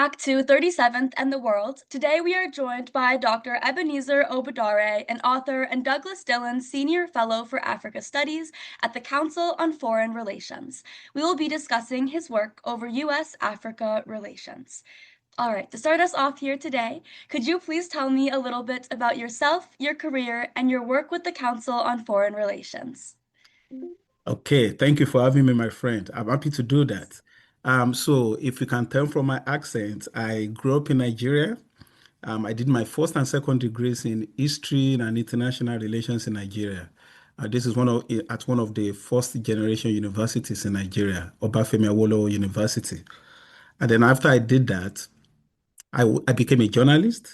back to 37th and the World. Today we are joined by Dr. Ebenezer Obadare, an author, and Douglas Dillon Senior Fellow for Africa Studies at the Council on Foreign Relations. We will be discussing his work over U.S.-Africa relations. All right, to start us off here today, could you please tell me a little bit about yourself, your career, and your work with the Council on Foreign Relations? Okay, thank you for having me, my friend. I'm happy to do that. So if you can tell from my accent, I grew up in Nigeria. I did my first and second degrees in history and international relations in Nigeria. This is at one of the first generation universities in Nigeria, Obafemi Awolowo University. And then after I did that, I became a journalist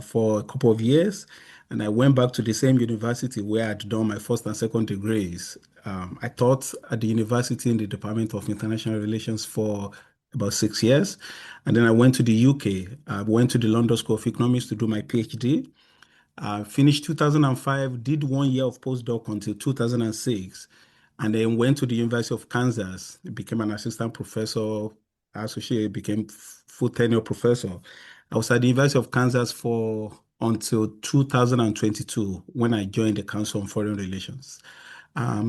for a couple of years. And I went back to the same university where I'd done my first and second degrees. I taught at the university in the Department of International Relations for about 6 years. And then I went to the UK. I went to the London School of Economics to do my PhD. Finished 2005, did 1 year of postdoc until 2006, and then went to the University of Kansas, became an assistant professor, associate, became full tenure professor. I was at the University of Kansas for until 2022 when I joined the Council on Foreign Relations.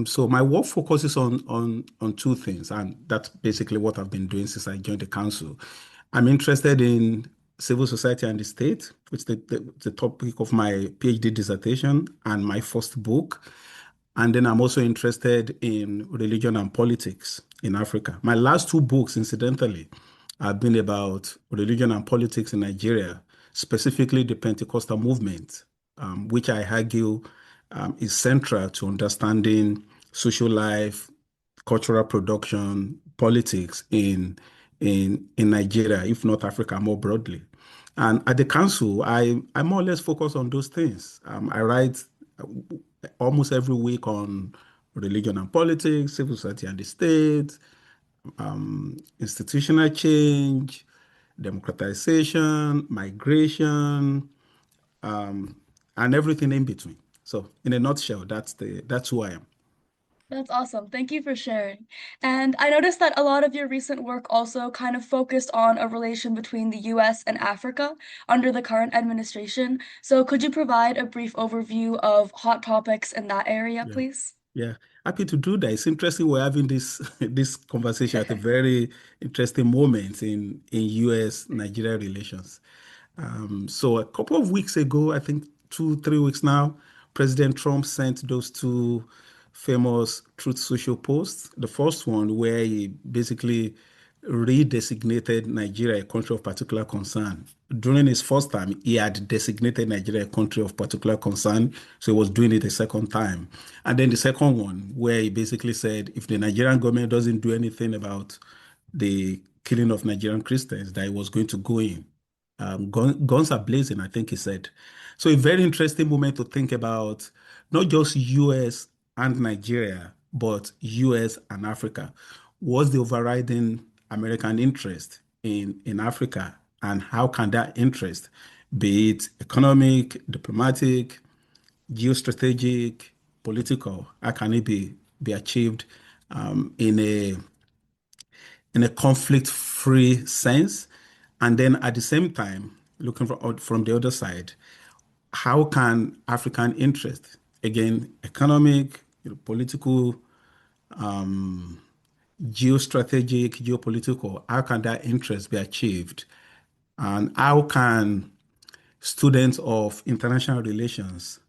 So my work focuses on two things, and that's basically what I've been doing since I joined the council. I'm interested in civil society and the state, which is the topic of my PhD dissertation and my first book. And then I'm also interested in religion and politics in Africa. My last two books, incidentally, have been about religion and politics in Nigeria, specifically the Pentecostal movement, which I argue is central to understanding social life, cultural production, politics in Nigeria, if not Africa more broadly. And at the council, I more or less focus on those things. I write almost every week on religion and politics, civil society and the state, institutional change, democratization, migration, and everything in between. So, in a nutshell, that's who I am. That's awesome. Thank you for sharing. And I noticed that a lot of your recent work also kind of focused on a relation between the US and Africa under the current administration. So could you provide a brief overview of hot topics in that area, Yeah. please? Yeah, happy to do that. It's interesting we're having this this conversation at a very interesting moment in US Nigeria relations. So a couple of weeks ago, I think 2, 3 weeks now, President Trump sent those two famous Truth Social posts. The first one where he basically redesignated Nigeria a country of particular concern. During his first time, he had designated Nigeria a country of particular concern, so he was doing it a second time. And then the second one, where he basically said if the Nigerian government doesn't do anything about the killing of Nigerian Christians, that he was going to go in. Guns are blazing, I think he said. So a very interesting moment to think about not just US and Nigeria, but US and Africa. What's the overriding American interest in Africa, and how can that interest, be it economic, diplomatic, geostrategic, political, how can it be achieved in a conflict-free sense? And then at the same time, looking from the other side, how can African interest, again, economic, political, geostrategic, geopolitical, how can that interest be achieved? And how can students of international relations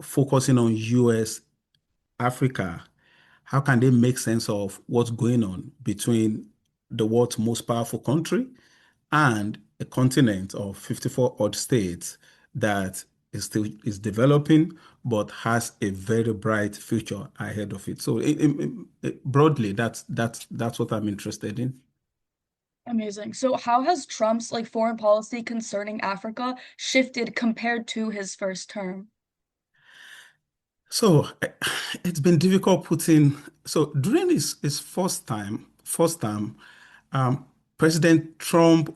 focusing on US, Africa, how can they make sense of what's going on between the world's most powerful country and a continent of 54 odd states that is developing but has a very bright future ahead of it. So broadly, that's what I'm interested in. Amazing. So how has Trump's foreign policy concerning Africa shifted compared to his first term? So it's been difficult putting. So during his first time, um, President Trump,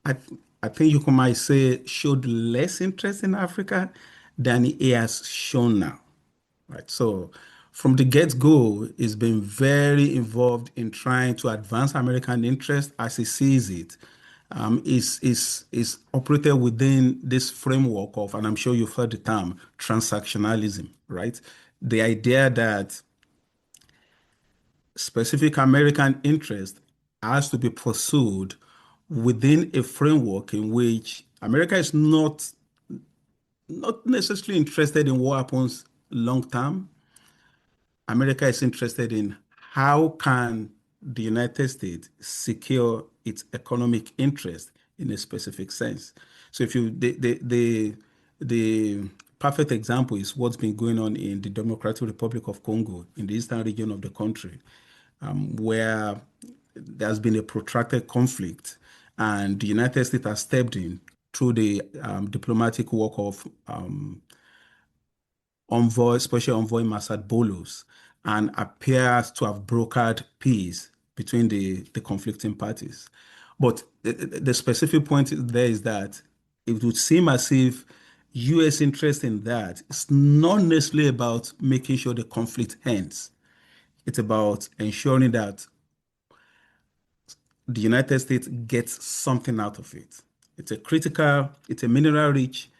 I I think might say, showed less interest in Africa than he has shown now. Right. So from the get-go, he's been very involved in trying to advance American interest as he sees it, is operated within this framework of, and I'm sure you've heard the term transactionalism, right? The idea that specific American interest has to be pursued within a framework in which America is not necessarily interested in what happens long term. America is interested in how can the United States secure its economic interest in a specific sense. So if you the perfect example is what's been going on in the Democratic Republic of Congo in the eastern region of the country, where there's been a protracted conflict, and the United States has stepped in through the diplomatic work of Special Envoy Masad Bolos, and appears to have brokered peace between the conflicting parties. But the specific point there is that it would seem as if U.S. interest in that is not necessarily about making sure the conflict ends. It's about ensuring that the United States gets something out of it. It's a mineral-rich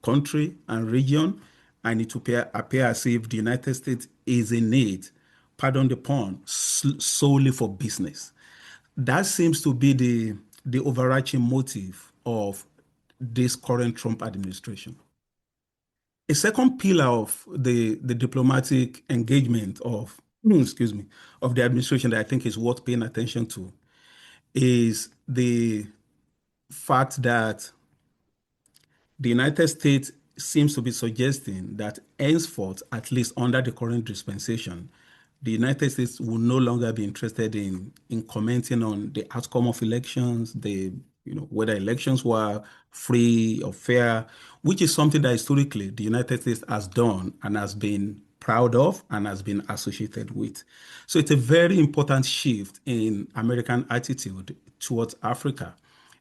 country and region, and it will appear as if the United States is in it, pardon the pun, solely for business. That seems to be the overarching motive of this current Trump administration. A second pillar of the diplomatic engagement of, excuse me, of the administration that I think is worth paying attention to is the fact that the United States seems to be suggesting that henceforth, at least under the current dispensation, the United States will no longer be interested in commenting on the outcome of elections, whether elections were free or fair, which is something that historically the United States has done and has been proud of and has been associated with. So it's a very important shift in American attitude towards Africa.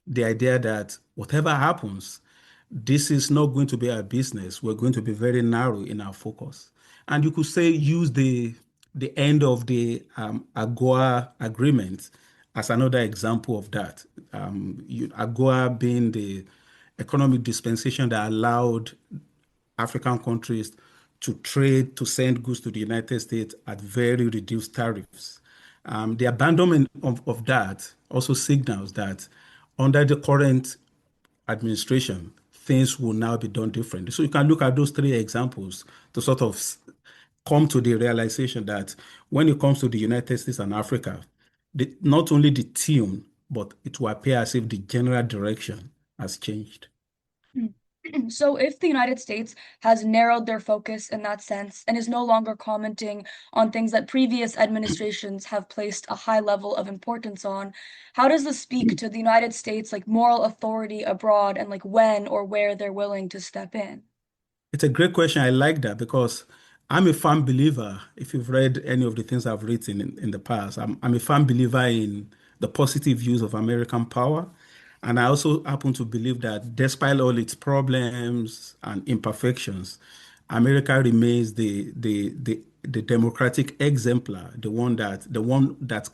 The idea that whatever happens, this is not going to be our business. We're going to be very narrow in our focus. And you could say use the end of the AGOA agreement as another example of that. AGOA being the economic dispensation that allowed African countries to trade, to send goods to the United States at very reduced tariffs. The abandonment of that also signals that under the current administration, things will now be done differently. So you can look at those three examples to sort of come to the realization that when it comes to the United States and Africa, not only the tune, but it will appear as if the general direction has changed. So, if the United States has narrowed their focus in that sense and is no longer commenting on things that previous administrations have placed a high level of importance on, how does this speak to the United States like moral authority abroad and like when or where they're willing to step in? It's a great question. I like that because I'm a firm believer. If you've read any of the things I've written in the past, I'm a firm believer in the positive use of American power. And I also happen to believe that despite all its problems and imperfections, America remains the democratic exemplar, the one that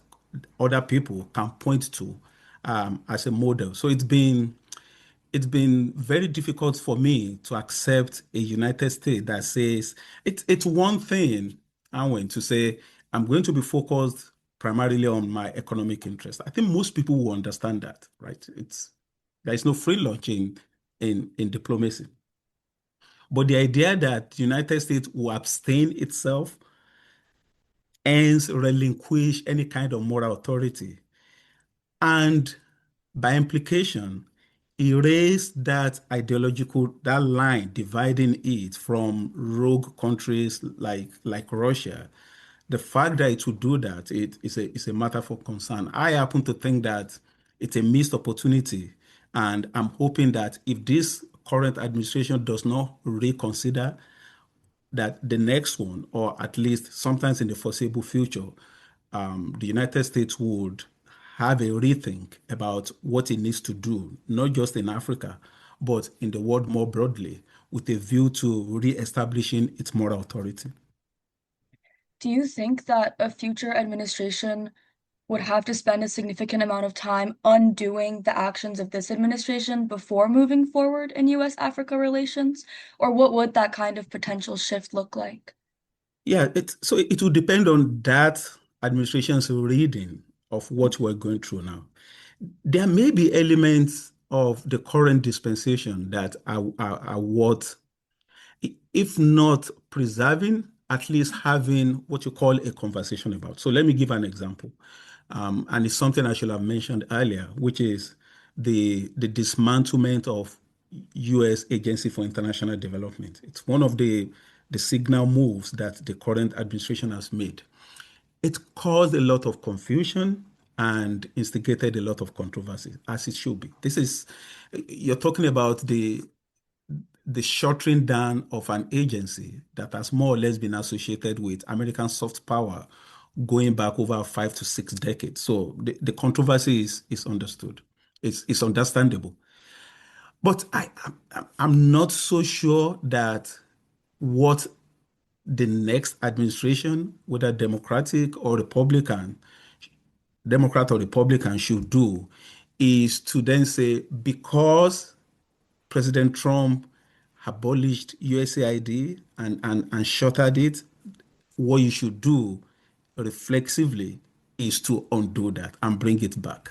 other people can point to as a model. So it's been very difficult for me to accept a United States that says it's one thing, Anwen, to say I'm going to be focused primarily on my economic interest. I think most people will understand that, right? There is no free lunch in diplomacy. But the idea that the United States will abstain itself, hence relinquish any kind of moral authority, and by implication, erase that line dividing it from rogue countries like Russia. The fact that it would do that is a matter for concern. I happen to think that it's a missed opportunity, and I'm hoping that if this current administration does not reconsider, that the next one, or at least sometimes in the foreseeable future, the United States would have a rethink about what it needs to do, not just in Africa, but in the world more broadly, with a view to re-establishing its moral authority. Do you think that a future administration would have to spend a significant amount of time undoing the actions of this administration before moving forward in US-Africa relations? Or what would that kind of potential shift look like? Yeah, so it will depend on that administration's reading of what we're going through now. There may be elements of the current dispensation that are worth, if not preserving, at least having what you call a conversation about. So let me give an example. And it's something I should have mentioned earlier, which is the dismantlement of U.S. Agency for International Development. It's one of the signal moves that the current administration has made. It caused a lot of confusion and instigated a lot of controversy, as it should be. You're talking about the shuttering down of an agency that has more or less been associated with American soft power going back over 5 to 6 decades. So the controversy is understood. It's understandable. But I'm not so sure that what the next administration, whether Democrat or Republican, should do is to then say, because President Trump abolished USAID and shuttered it, what you should do reflexively is to undo that and bring it back.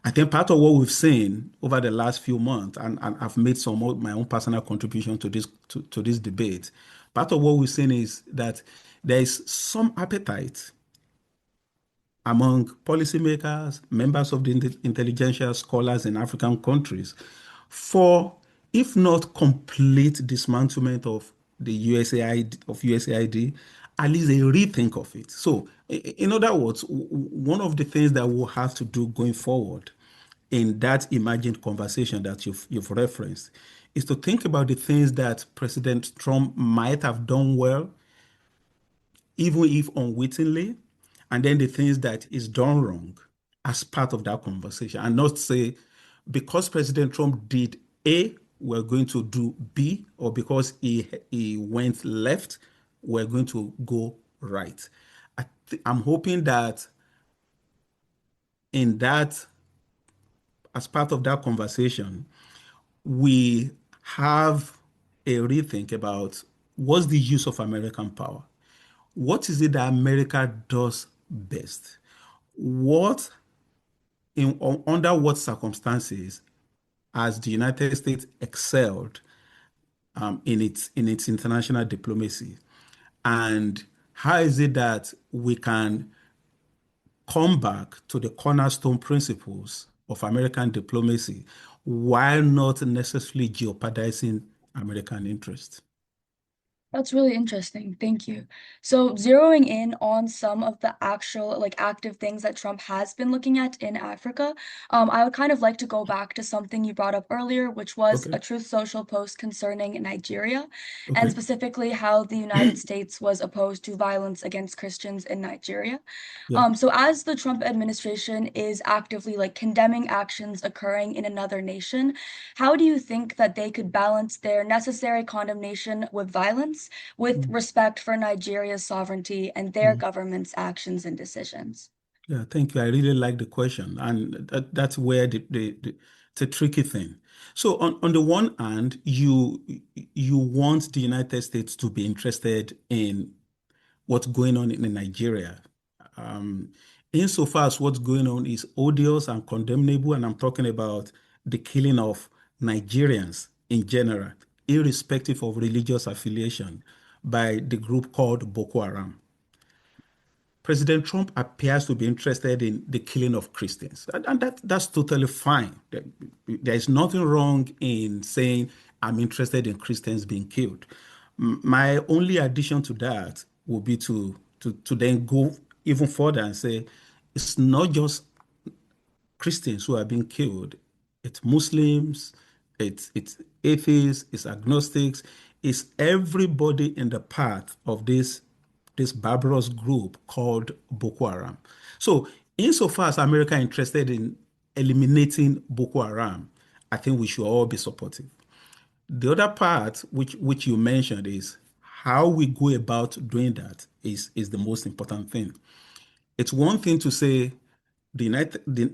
I think part of what we've seen over the last few months, and I've made some of my own personal contribution to this debate, part of what we've seen is that there is some appetite among policymakers, members of the intelligentsia, scholars in African countries for, if not complete dismantlement of the USAID, at least a rethink of it. So, in other words, one of the things that we'll have to do going forward in that imagined conversation that you've referenced is to think about the things that President Trump might have done well, even if unwittingly, and then the things that is done wrong as part of that conversation, and not say, because President Trump did A, we're going to do B, or because he went left, we're going to go right. I'm hoping that in that, as part of that conversation, we have a rethink about what's the use of American power. What is it that America does best? What under what circumstances has the United States excelled in its international diplomacy? And how is it that we can come back to the cornerstone principles of American diplomacy while not necessarily jeopardizing American interests? That's really interesting. Thank you. So, zeroing in on some of the actual, like, active things that Trump has been looking at in Africa, I would kind of like to go back to something you brought up earlier, which was Okay, a Truth Social post concerning Nigeria, and okay, specifically how the United States was opposed to violence against Christians in Nigeria. yeah. So as the Trump administration is actively like condemning actions occurring in another nation, how do you think that they could balance their necessary condemnation with violence with Mm, respect for Nigeria's sovereignty and their mm. government's actions and decisions? Yeah, thank you. I really like the question, and that's where it's a tricky thing. So on the one hand, you want the United States to be interested in what's going on in Nigeria. Um, Insofar as what's going on is odious and condemnable, and I'm talking about the killing of Nigerians in general, irrespective of religious affiliation, by the group called Boko Haram. President Trump appears to be interested in the killing of Christians, and that's totally fine. There is nothing wrong in saying I'm interested in Christians being killed. My only addition to that would be to then go even further and say it's not just Christians who are being killed. It's Muslims, it's atheists, it's agnostics, it's everybody in the path of this barbarous group called Boko Haram. So, insofar as America is interested in eliminating Boko Haram, I think we should all be supportive. The other part, which you mentioned, is how we go about doing that is the most important thing. It's one thing to say the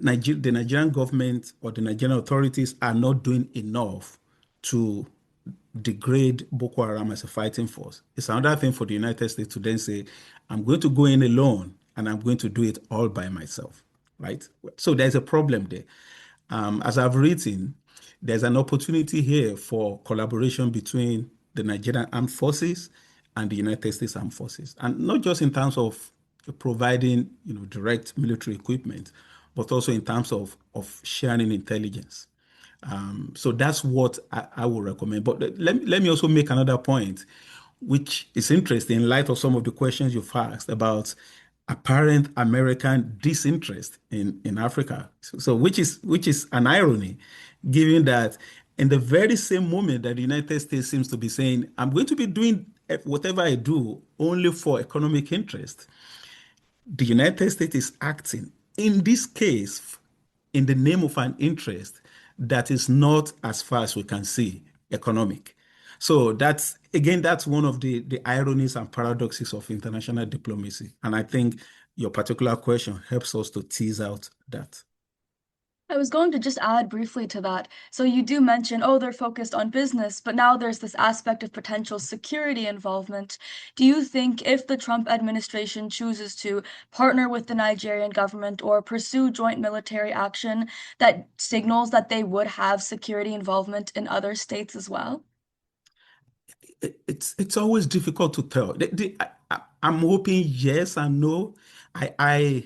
Nigerian government or the Nigerian authorities are not doing enough to degrade Boko Haram as a fighting force. It's another thing for the United States to then say, I'm going to go in alone and I'm going to do it all by myself, right? So there's a problem there. As I've written, there's an opportunity here for collaboration between the Nigerian armed forces and the United States armed forces, and not just in terms of providing, direct military equipment, but also in terms of sharing intelligence. So that's what I would recommend. But let me also make another point, which is interesting in light of some of the questions you've asked about apparent American disinterest in Africa. So which is an irony, given that in the very same moment that the United States seems to be saying, I'm going to be doing whatever I do only for economic interest, the United States is acting in this case in the name of an interest that is not, as far as we can see, economic. So that's one of the ironies and paradoxes of international diplomacy. And I think your particular question helps us to tease out that. I was going to just add briefly to that. So you do mention, oh, they're focused on business, but now there's this aspect of potential security involvement. Do you think if the Trump administration chooses to partner with the Nigerian government or pursue joint military action, that signals that they would have security involvement in other states as well? It's always difficult to tell. I'm hoping yes and no. I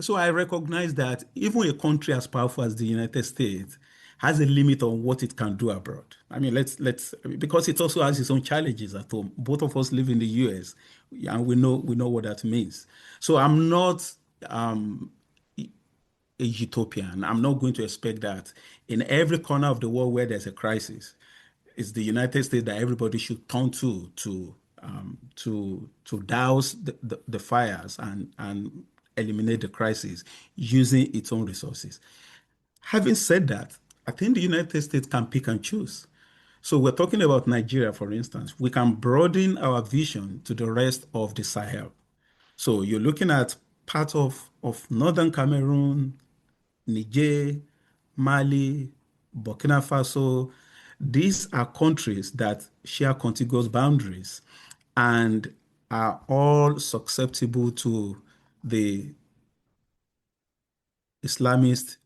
So I recognize that even a country as powerful as the United States has a limit on what it can do abroad. I mean, let's because it also has its own challenges at home. Both of us live in the US, and we know what that means. So I'm not um, a utopian. I'm not going to expect that in every corner of the world where there's a crisis, it's the United States that everybody should turn to douse the fires and eliminate the crisis using its own resources. Having said that, I think the United States can pick and choose. So we're talking about Nigeria, for instance. We can broaden our vision to the rest of the Sahel. So you're looking at part of northern Cameroon, Niger, Mali, Burkina Faso. These are countries that share contiguous boundaries and are all susceptible to the Islamist,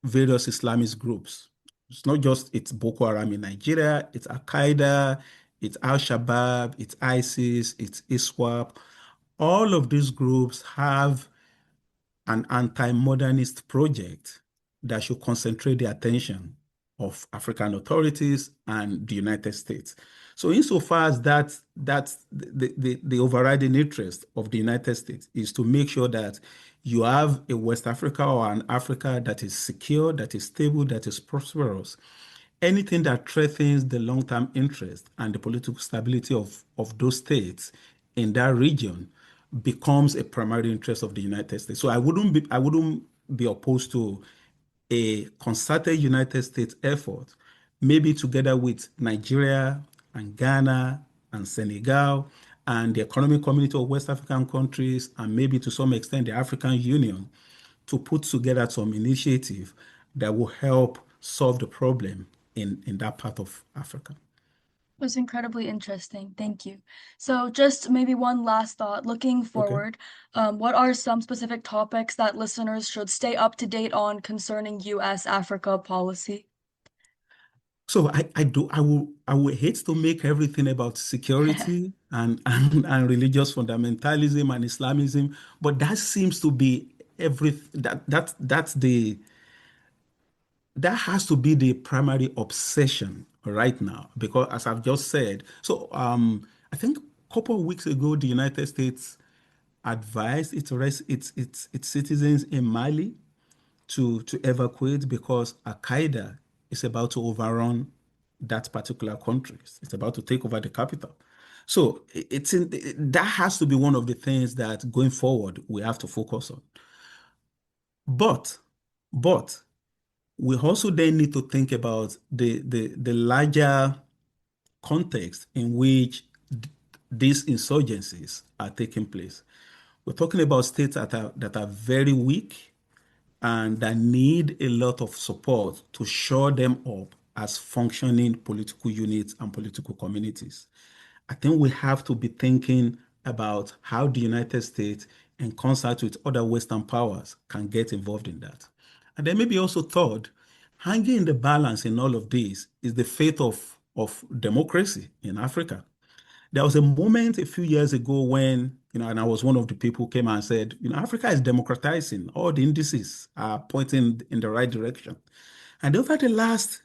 various Islamist groups. It's Boko Haram in Nigeria, it's Al Qaeda, it's Al Shabaab, it's ISIS, it's ISWAP. All of these groups have an anti-modernist project that should concentrate the attention of African authorities and the United States. So insofar as that's the overriding interest of the United States is to make sure that you have a West Africa or an Africa that is secure, that is stable, that is prosperous. Anything that threatens the long-term interest and the political stability of those states in that region becomes a primary interest of the United States. So I wouldn't be opposed to a concerted United States effort, maybe together with Nigeria and Ghana and Senegal and the economic community of West African countries, and maybe to some extent the African Union, to put together some initiative that will help solve the problem in that part of Africa. It was incredibly interesting. Thank you. So, just maybe one last thought. Looking Okay. forward, what are some specific topics that listeners should stay up to date on concerning U.S. Africa policy? So I will hate to make everything about security and religious fundamentalism and Islamism, but that seems to be every that has to be the primary obsession right now because as I've just said, I think a couple of weeks ago the United States advised its citizens in Mali to evacuate because Al Qaeda is about to overrun that particular country. It's about to take over the capital. So that has to be one of the things that going forward we have to focus on. But but we also then need to think about the larger context in which these insurgencies are taking place. We're talking about states that are very weak and that need a lot of support to shore them up as functioning political units and political communities. I think we have to be thinking about how the United States, in concert with other Western powers, can get involved in that. And then maybe also third, hanging in the balance in all of this is the fate of democracy in Africa. There was a moment a few years ago when, and I was one of the people who came and said, Africa is democratizing. All the indices are pointing in the right direction. And over the last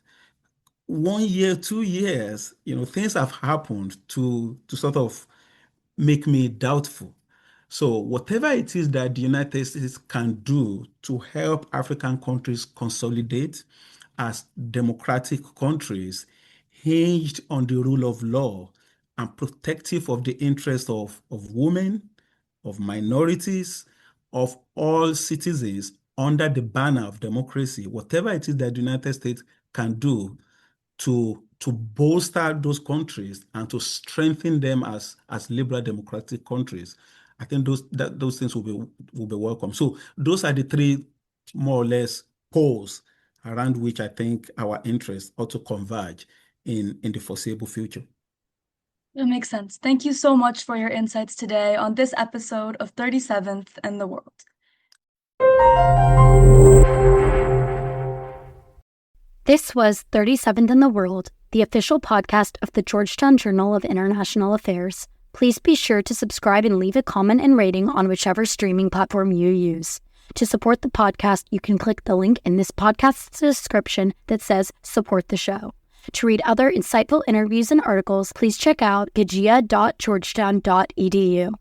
1 year, 2 years, things have happened to sort of make me doubtful. So whatever it is that the United States can do to help African countries consolidate as democratic countries hinged on the rule of law and protective of the interests of women, of minorities, of all citizens under the banner of democracy, whatever it is that the United States can do to bolster those countries and to strengthen them as liberal democratic countries, I think those things will be welcome. So those are the three more or less poles around which I think our interests ought to converge in the foreseeable future. That makes sense. Thank you so much for your insights today on this episode of 37th and the World. This was 37th in the World, the official podcast of the Georgetown Journal of International Affairs. Please be sure to subscribe and leave a comment and rating on whichever streaming platform you use. To support the podcast, you can click the link in this podcast's description that says Support the Show. To read other insightful interviews and articles, please check out gajia.georgetown.edu.